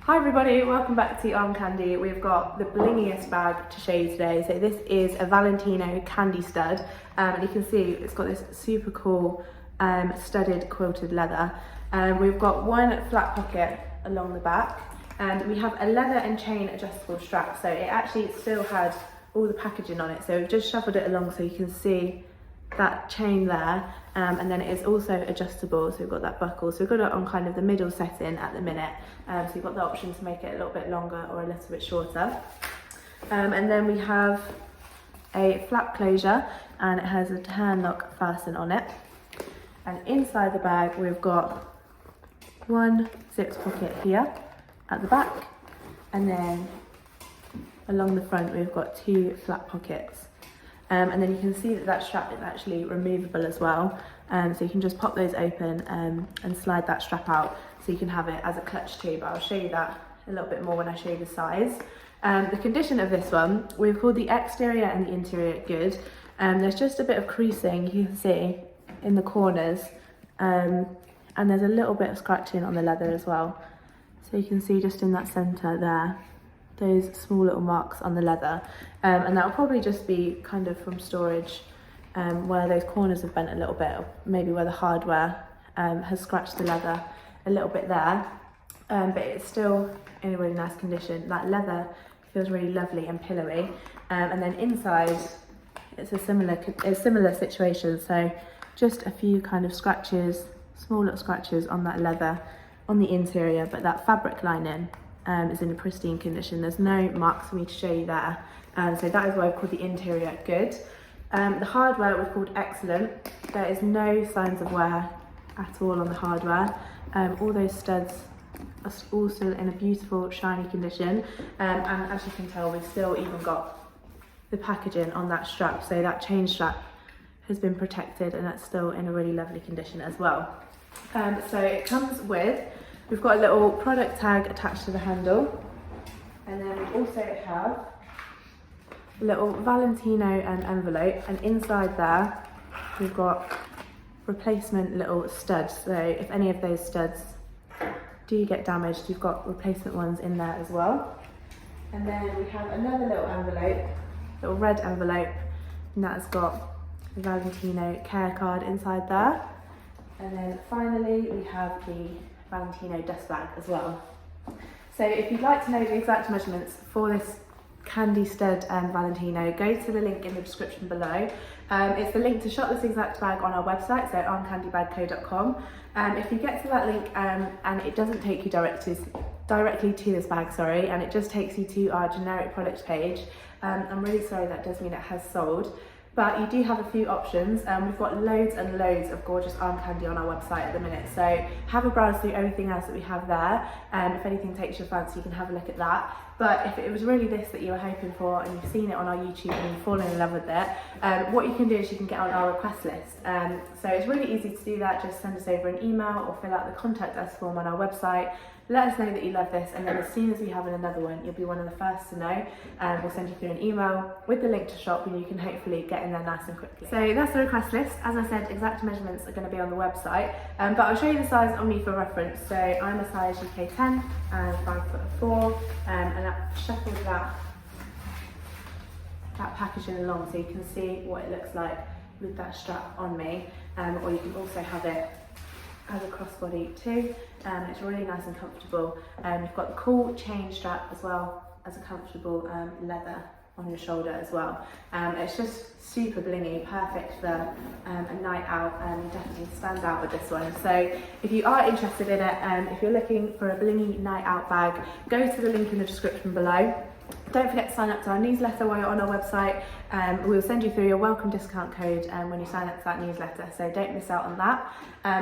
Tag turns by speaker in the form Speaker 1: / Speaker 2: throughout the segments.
Speaker 1: Hi everybody, welcome back to Armcandy. We've got the blingiest bag to show you today. So this is a Valentino candy stud, and you can see it's got this super cool studded quilted leather. We've got one flat pocket along the back, and we have a leather and chain adjustable strap. So it actually still had all the packaging on it. So we've just shuffled it along so you can see that chain there, and then it is also adjustable, so we've got that buckle, so we've got it on kind of the middle setting at the minute, so you've got the option to make it a little bit longer or a little bit shorter, and then we have a flap closure and it has a hand lock fasten on it, and inside the bag we've got one zip pocket here at the back, and then along the front we've got two flat pockets. And then you can see that that strap is actually removable as well, so you can just pop those open and slide that strap out so you can have it as a clutch too, but I'll show you that a little bit more when I show you the size. The condition of this one, we've called the exterior and the interior good. There's just a bit of creasing you can see in the corners, and there's a little bit of scratching on the leather as well, so you can see just in that centre there those small little marks on the leather, and that will probably just be kind of from storage, where those corners have bent a little bit, or maybe where the hardware has scratched the leather a little bit there, but it's still in a really nice condition. That leather feels really lovely and pillowy, and then inside it's a similar situation, so just a few kind of scratches, small little scratches on that leather on the interior, but that fabric lining is in a pristine condition. There's no marks for me to show you there, so that is why I've called the interior good. The hardware we've called excellent. There is no signs of wear at all on the hardware. All those studs are all still in a beautiful shiny condition, and as you can tell we've still even got the packaging on that strap, so that chain strap has been protected and that's still in a really lovely condition as well. So it comes with, we've got a little product tag attached to the handle, and then we also have a little Valentino envelope, and inside there we've got replacement little studs, so if any of those studs do get damaged you've got replacement ones in there as well. And then we have another little envelope, little red envelope, and that has got the Valentino care card inside there. And then finally we have the Valentino dust bag as well. So if you'd like to know the exact measurements for this candy stud Valentino, go to the link in the description below. It's the link to shop this exact bag on our website, so armcandybagco.com. If you get to that link and it doesn't take you directly to this bag, and it just takes you to our generic products page, I'm really sorry, that does mean it has sold. But you do have a few options, and we've got loads and loads of gorgeous arm candy on our website at the minute, so have a browse through everything else that we have there, and if anything takes your fancy you can have a look at that. But if it was really this that you were hoping for and you've seen it on our YouTube and you've fallen in love with it, what you can do is you can get on our request list. So it's really easy to do that. Just send us over an email or fill out the contact us form on our website. Let us know that you love this, and then as soon as we have another one, you'll be one of the first to know. We'll send you through an email with the link to shop, and you can hopefully get in there nice and quickly. So that's the request list. As I said, exact measurements are going to be on the website, but I'll show you the size on me for reference. So I'm a size UK 10 and 5'4", and that shuffles that packaging along so you can see what it looks like with that strap on me, or you can also have it as a crossbody too, and it's really nice and comfortable. You've got the cool chain strap as well as a comfortable leather on your shoulder as well. It's just super blingy, perfect for a night out, and you definitely stand out with this one. So if you are interested in it, if you're looking for a blingy night out bag, go to the link in the description below. Don't forget to sign up to our newsletter while you're on our website. We'll send you through your welcome discount code when you sign up to that newsletter, so don't miss out on that.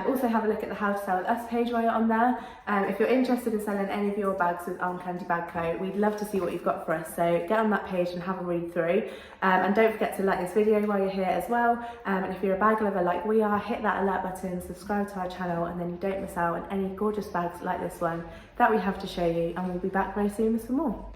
Speaker 1: Also have a look at the How to Sell With Us page while you're on there. If you're interested in selling any of your bags with Armcandy Bag Co, we'd love to see what you've got for us, so get on that page and have a read through. And don't forget to like this video while you're here as well. And if you're a bag lover like we are, hit that alert button, subscribe to our channel, and then you don't miss out on any gorgeous bags like this one that we have to show you, and we'll be back very soon with some more.